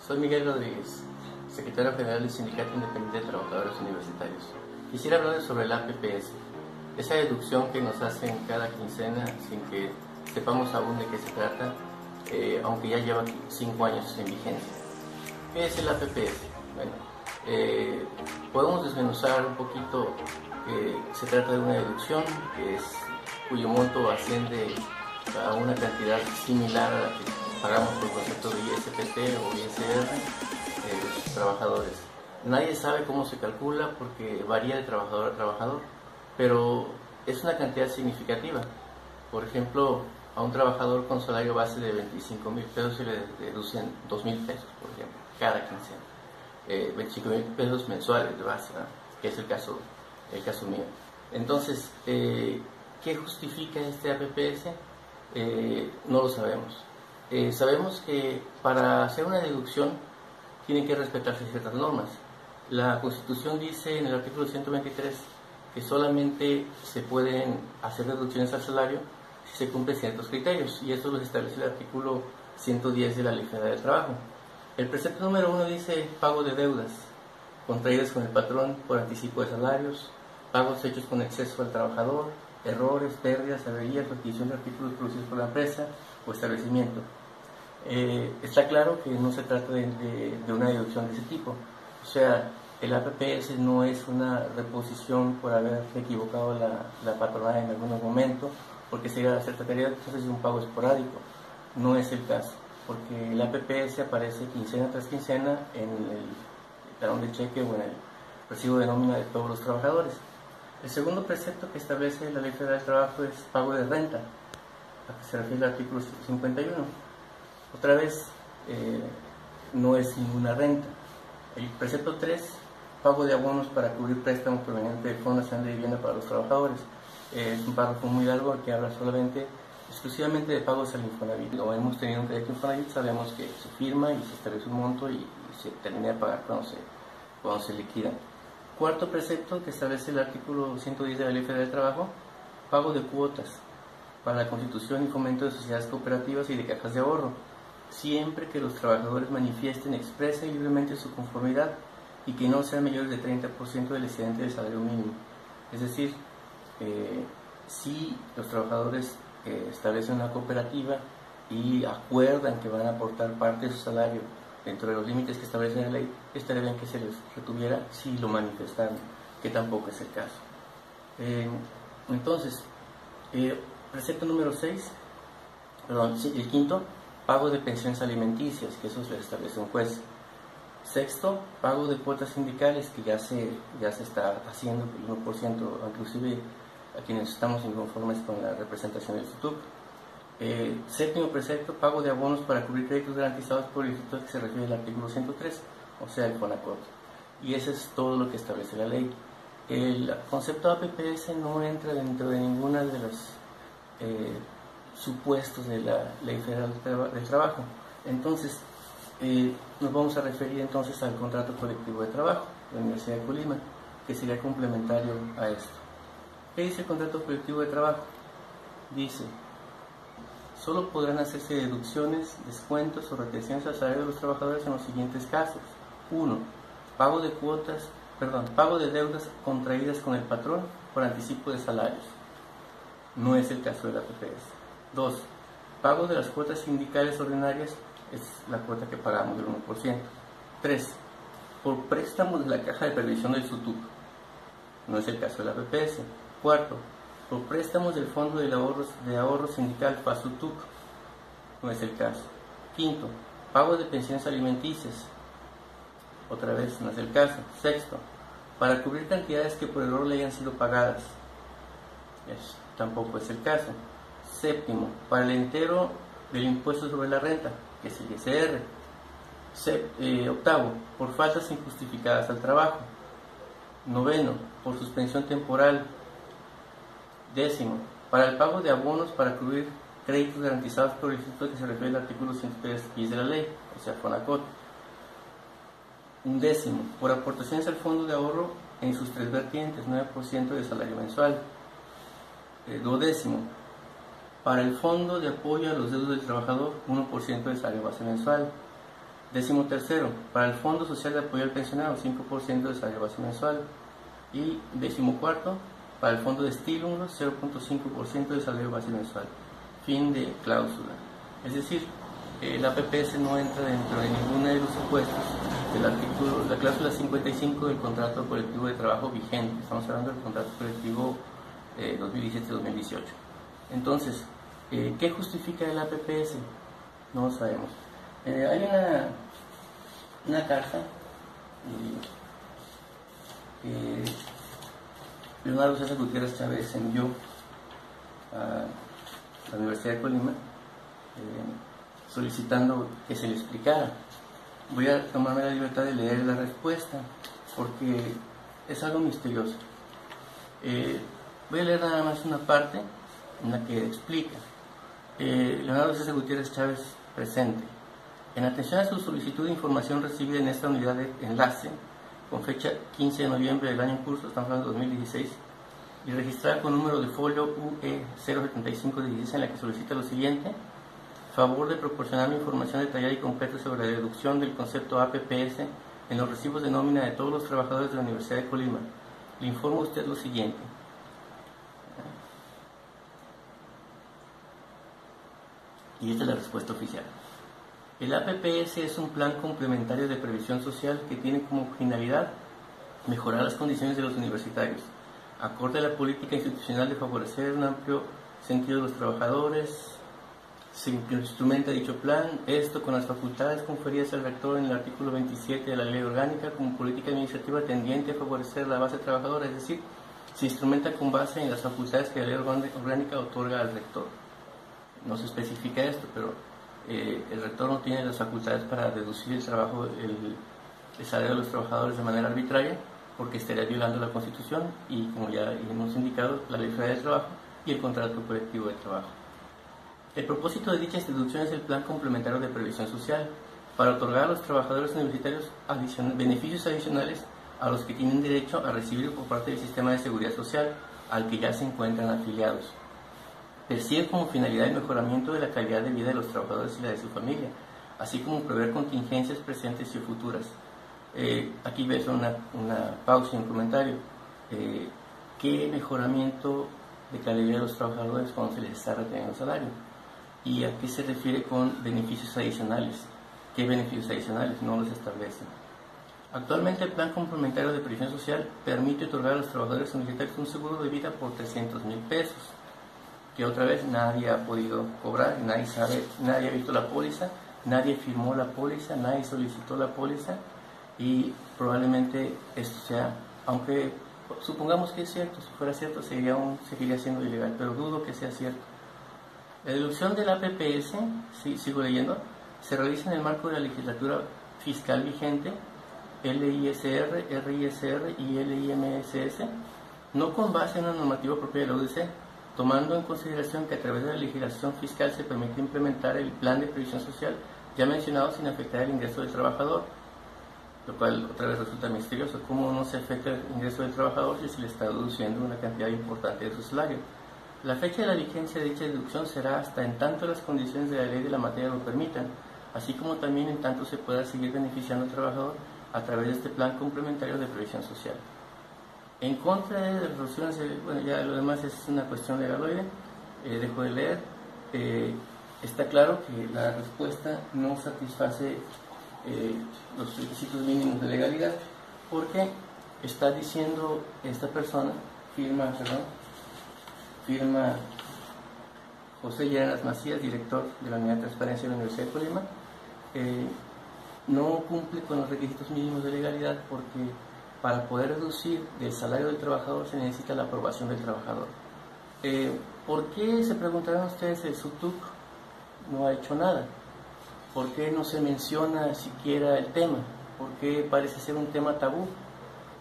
Soy Miguel Rodríguez, secretario general del Sindicato Independiente de Trabajadores Universitarios. Quisiera hablar sobre la APPS, esa deducción que nos hacen cada quincena sin que sepamos aún de qué se trata, aunque ya lleva 5 años en vigencia. ¿Qué es el APPS? Bueno, podemos desmenuzar un poquito que se trata de una deducción cuyo monto asciende a una cantidad similar a la que pagamos por concepto de ISPT o ISR los trabajadores. Nadie sabe cómo se calcula porque varía de trabajador a trabajador, pero es una cantidad significativa. Por ejemplo, a un trabajador con salario base de 25,000 pesos se le deducen 2,000 pesos, por ejemplo, cada quincena. 25,000 pesos mensuales de base, ¿no? Que es el caso mío. Entonces, ¿qué justifica este APPS? No lo sabemos. Sabemos que para hacer una deducción tienen que respetarse ciertas normas. La Constitución dice en el artículo 123 que solamente se pueden hacer deducciones al salario si se cumplen ciertos criterios, y eso los establece el artículo 110 de la Ley Federal del Trabajo. El precepto número 1 dice pago de deudas contraídas con el patrón por anticipo de salarios, pagos hechos con exceso al trabajador, errores, pérdidas, averías, adquisición de artículos producidos por la empresa o establecimiento. Está claro que no se trata de una deducción de ese tipo. O sea, el APPS no es una reposición por haber equivocado la patronal en algún momento, porque se trataría entonces de un pago esporádico. No es el caso, porque el APPS aparece quincena tras quincena en el talón de cheque o en el recibo de nómina de todos los trabajadores. El segundo precepto que establece la Ley Federal del Trabajo es pago de renta, a que se refiere el artículo 151. Otra vez, no es ninguna renta. El precepto 3, pago de abonos para cubrir préstamos provenientes del Fondo Nacional de Vivienda para los Trabajadores. Es un párrafo muy largo que habla exclusivamente de pagos al Infonavit. Lo hemos tenido un crédito Infonavit, sabemos que se firma y se establece un monto y se termina de pagar cuando se liquida. Cuarto precepto que establece el artículo 110 de la Ley Federal del Trabajo, pago de cuotas para la constitución y fomento de sociedades cooperativas y de cajas de ahorro, siempre que los trabajadores manifiesten expresa y libremente su conformidad y que no sean mayores del 30% del excedente del salario mínimo. Es decir, si los trabajadores establecen una cooperativa y acuerdan que van a aportar parte de su salario dentro de los límites que establece la ley, estaría bien que se les retuviera si lo manifestaran, que tampoco es el caso. Entonces, precepto número 6, el quinto, pago de pensiones alimenticias, que eso se establece un juez. Sexto, pago de cuotas sindicales, que ya se está haciendo el 1%, inclusive a quienes estamos inconformes con la representación del SUTUC. Séptimo precepto, pago de abonos para cubrir créditos garantizados por el instituto que se refiere al artículo 103, o sea, el FONACOT. Y eso es todo lo que establece la ley. El concepto de APPS no entra dentro de ninguna de los supuestos de la Ley Federal del Trabajo. Entonces, nos vamos a referir entonces al contrato colectivo de trabajo de la Universidad de Colima, que sería complementario a esto. ¿Qué dice el contrato colectivo de trabajo? Dice: solo podrán hacerse deducciones, descuentos o retenciones al salario de los trabajadores en los siguientes casos. 1. Pago de deudas contraídas con el patrón por anticipo de salarios. No es el caso de la APPS. 2. Pago de las cuotas sindicales ordinarias, es la cuota que pagamos del 1%. 3. Por préstamos de la caja de previsión del SUTUC. No es el caso de la APPS. 4. Por préstamos del Fondo de Ahorro Sindical FASUTUC. No es el caso. 5. Pago de pensiones alimenticias. Otra vez, no es el caso. 6. Para cubrir cantidades que por error le hayan sido pagadas. Tampoco es el caso. 7. Para el entero del impuesto sobre la renta, que es el ISR. 8. Por faltas injustificadas al trabajo. 9. Por suspensión temporal. 10. Para el pago de abonos para cubrir créditos garantizados por el instituto que se refiere al artículo 103 de la ley, o sea, FONACOT. 11. Por aportaciones al fondo de ahorro en sus 3 vertientes, 9% de salario mensual. 12. Para el fondo de apoyo a los deudos del trabajador, 1% de salario base mensual. 13º, para el Fondo Social de Apoyo al Pensionado, 5% de salario base mensual. Y 14º, para el Fondo de Estímulos, 0.5% de salario base mensual. Fin de cláusula. Es decir, la PPS no entra dentro de ninguna de los supuestos del artículo, la cláusula 55 del contrato colectivo de trabajo vigente. Estamos hablando del contrato colectivo 2017-2018. Entonces, ¿qué justifica el APPS? No lo sabemos. Hay una carta que Leonardo César Gutiérrez Chávez envió a la Universidad de Colima solicitando que se le explicara. Voy a tomarme la libertad de leer la respuesta porque es algo misterioso. Voy a leer nada más una parte en la que explica. Leonardo César Gutiérrez Chávez, presente. En atención a su solicitud de información recibida en esta unidad de enlace, con fecha 15 de noviembre del año en curso, estamos hablando de 2016, y registrada con número de folio UE 07516, en la que solicita lo siguiente: favor de proporcionarme información detallada y completa sobre la deducción del concepto APPS en los recibos de nómina de todos los trabajadores de la Universidad de Colima. Le informo a usted lo siguiente. Y esta es la respuesta oficial. El APPS es un plan complementario de previsión social que tiene como finalidad mejorar las condiciones de los universitarios, acorde a la política institucional de favorecer un amplio sentido de los trabajadores. Se instrumenta dicho plan, esto con las facultades conferidas al rector en el artículo 27 de la Ley Orgánica como política administrativa tendiente a favorecer la base trabajadora, es decir, se instrumenta con base en las facultades que la Ley Orgánica otorga al rector. No se especifica esto, pero el rector no tiene las facultades para reducir el trabajo, el salario de los trabajadores de manera arbitraria, porque estaría violando la Constitución y, como ya hemos indicado, la Ley Federal del Trabajo y el contrato colectivo de trabajo. El propósito de dicha institución es el Plan Complementario de Previsión Social, para otorgar a los trabajadores universitarios beneficios adicionales a los que tienen derecho a recibir por parte del sistema de seguridad social al que ya se encuentran afiliados. Persigue como finalidad el mejoramiento de la calidad de vida de los trabajadores y la de su familia, así como prever contingencias presentes y futuras. Aquí ves una pausa y un comentario. ¿Qué mejoramiento de calidad de vida de los trabajadores cuando se les está reteniendo el salario? ¿Y a qué se refiere con beneficios adicionales? ¿Qué beneficios adicionales? No los establece. Actualmente el Plan Complementario de Previsión Social permite otorgar a los trabajadores universitarios un seguro de vida por 300,000 pesos, que otra vez nadie ha podido cobrar, nadie sabe, nadie ha visto la póliza, nadie firmó la póliza, nadie solicitó la póliza, y probablemente esto sea, aunque supongamos que es cierto, si fuera cierto seguiría siendo ilegal, pero dudo que sea cierto. La deducción del APPS, sigo leyendo, se realiza en el marco de la legislatura fiscal vigente, LISR, RISR y LIMSS, no con base en una normativa propia de la UDC, tomando en consideración que a través de la legislación fiscal se permite implementar el plan de previsión social ya mencionado sin afectar el ingreso del trabajador, lo cual otra vez resulta misterioso. ¿Cómo no se afecta el ingreso del trabajador si se le está deduciendo una cantidad importante de su salario? La fecha de la vigencia de dicha deducción será hasta en tanto las condiciones de la ley de la materia lo permitan, así como también en tanto se pueda seguir beneficiando al trabajador a través de este plan complementario de previsión social. En contra de las resoluciones, bueno, ya lo demás es una cuestión legaloide, dejo de leer. Está claro que la respuesta no satisface los requisitos mínimos de legalidad, porque está diciendo esta persona, firma José Lleras Macías, director de la Unidad de Transparencia de la Universidad de Colima, no cumple con los requisitos mínimos de legalidad porque para poder reducir del salario del trabajador se necesita la aprobación del trabajador. ¿Por qué, se preguntarán ustedes, el SUTUC no ha hecho nada? ¿Por qué no se menciona siquiera el tema? ¿Por qué parece ser un tema tabú?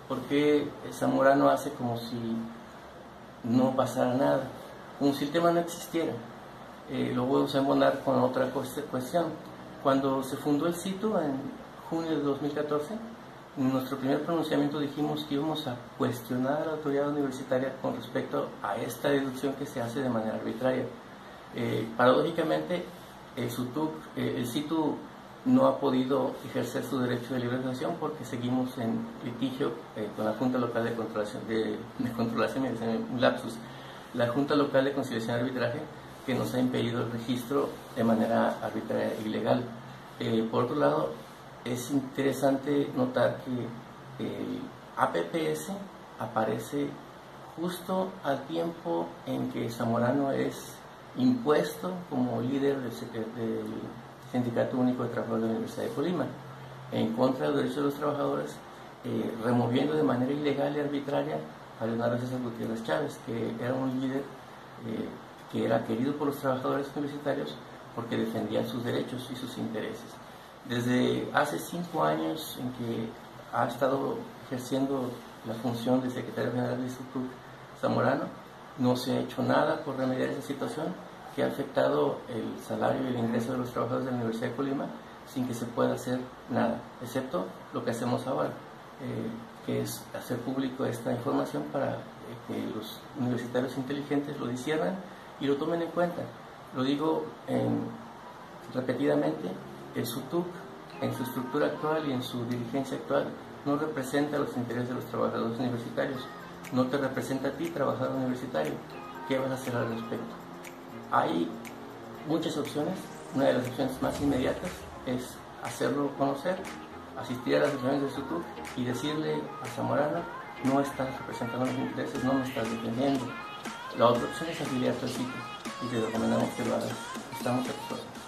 ¿Por qué Zamorano hace como si no pasara nada? Como si el tema no existiera. Lo voy a embonar con otra cuestión. Cuando se fundó el sitio en junio de 2014, en nuestro primer pronunciamiento dijimos que íbamos a cuestionar a la autoridad universitaria con respecto a esta deducción que se hace de manera arbitraria. Paradójicamente, el SITU no ha podido ejercer su derecho de libre asociación porque seguimos en litigio con la Junta Local de Controlación, de Controlación, un lapsus, la Junta Local de Conciliación y Arbitraje, que nos ha impedido el registro de manera arbitraria e ilegal. Por otro lado, es interesante notar que el APPS aparece justo al tiempo en que Zamorano es impuesto como líder del Sindicato Único de Trabajadores de la Universidad de Colima, en contra de los derechos de los trabajadores, removiendo de manera ilegal y arbitraria a Leonardo César Gutiérrez Chávez, que era un líder que era querido por los trabajadores universitarios porque defendía sus derechos y sus intereses. Desde hace 5 años en que ha estado ejerciendo la función de secretario general del SUTUC Zamorano, no se ha hecho nada por remediar esa situación que ha afectado el salario y el ingreso de los trabajadores de la Universidad de Colima sin que se pueda hacer nada, excepto lo que hacemos ahora, que es hacer público esta información para que los universitarios inteligentes lo disciernan y lo tomen en cuenta. Lo digo repetidamente, el SUTUC en su estructura actual y en su dirigencia actual no representa los intereses de los trabajadores universitarios, no te representa a ti, trabajador universitario. ¿Qué vas a hacer al respecto? Hay muchas opciones. Una de las opciones más inmediatas es hacerlo conocer, asistir a las reuniones del SUTUC y decirle a Zamorano: no estás representando los intereses, no me estás defendiendo. La otra opción es afiliarte al sitio y te recomendamos que lo hagas. Estamos a tus órdenes.